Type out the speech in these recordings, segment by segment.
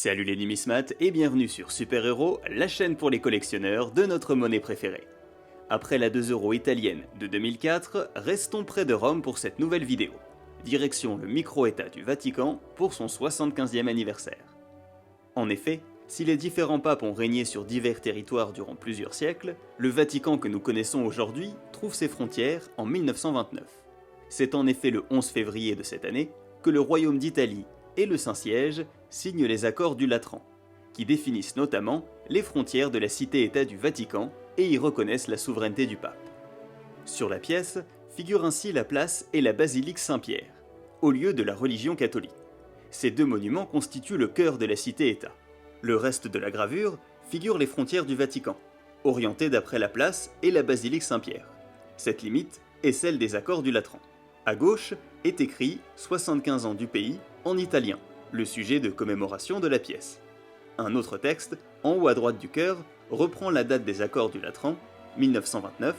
Salut les numismates et bienvenue sur Super Héros, la chaîne pour les collectionneurs de notre monnaie préférée. Après la 2€ italienne de 2004, restons près de Rome pour cette nouvelle vidéo. Direction le micro-état du Vatican pour son 75e anniversaire. En effet, si les différents papes ont régné sur divers territoires durant plusieurs siècles, le Vatican que nous connaissons aujourd'hui trouve ses frontières en 1929. C'est en effet le 11 février de cette année que le Royaume d'Italie et le Saint-Siège signent les accords du Latran, qui définissent notamment les frontières de la cité-État du Vatican et y reconnaissent la souveraineté du pape. Sur la pièce figurent ainsi la place et la basilique Saint-Pierre, au lieu de la religion catholique. Ces deux monuments constituent le cœur de la cité-État. Le reste de la gravure figure les frontières du Vatican, orientées d'après la place et la basilique Saint-Pierre. Cette limite est celle des accords du Latran. À gauche est écrit 75 ans du pays en italien, le sujet de commémoration de la pièce. Un autre texte, en haut à droite du cœur, reprend la date des accords du Latran, 1929,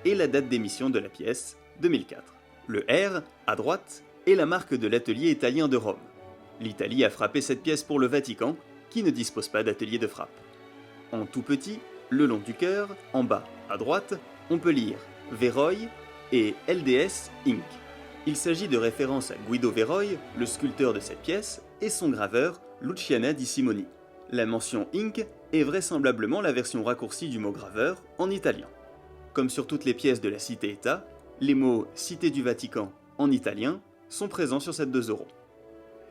et la date d'émission de la pièce, 2004. Le R, à droite, est la marque de l'atelier italien de Rome. L'Italie a frappé cette pièce pour le Vatican, qui ne dispose pas d'atelier de frappe. En tout petit, le long du cœur, en bas à droite, on peut lire Verroi et LDS Inc. Il s'agit de référence à Guido Verroi, le sculpteur de cette pièce, et son graveur Luciana di Simoni. La mention Inc. est vraisemblablement la version raccourcie du mot graveur en italien. Comme sur toutes les pièces de la cité-État, les mots Cité du Vatican en italien sont présents sur cette 2€.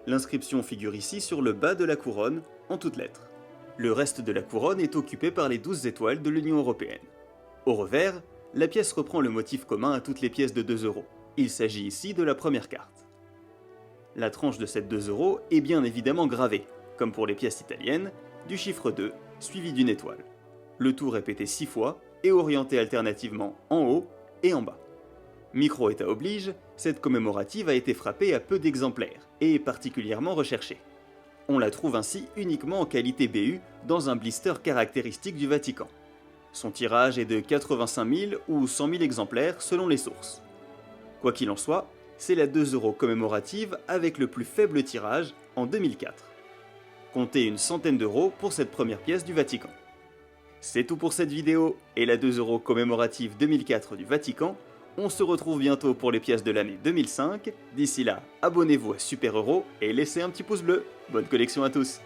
L'inscription figure ici sur le bas de la couronne en toutes lettres. Le reste de la couronne est occupé par les 12 étoiles de l'Union européenne. Au revers, la pièce reprend le motif commun à toutes les pièces de 2€. Il s'agit ici de la première carte. La tranche de cette 2€ est bien évidemment gravée, comme pour les pièces italiennes, du chiffre 2 suivi d'une étoile. Le tout répété 6 fois et orienté alternativement en haut et en bas. Micro-état oblige, cette commémorative a été frappée à peu d'exemplaires et est particulièrement recherchée. On la trouve ainsi uniquement en qualité BU dans un blister caractéristique du Vatican. Son tirage est de 85 000 ou 100 000 exemplaires selon les sources. Quoi qu'il en soit, c'est la 2€ commémorative avec le plus faible tirage en 2004. Comptez une centaine d'euros pour cette première pièce du Vatican. C'est tout pour cette vidéo et la 2€ commémorative 2004 du Vatican. On se retrouve bientôt pour les pièces de l'année 2005. D'ici là, abonnez-vous à Super Héros et laissez un petit pouce bleu. Bonne collection à tous!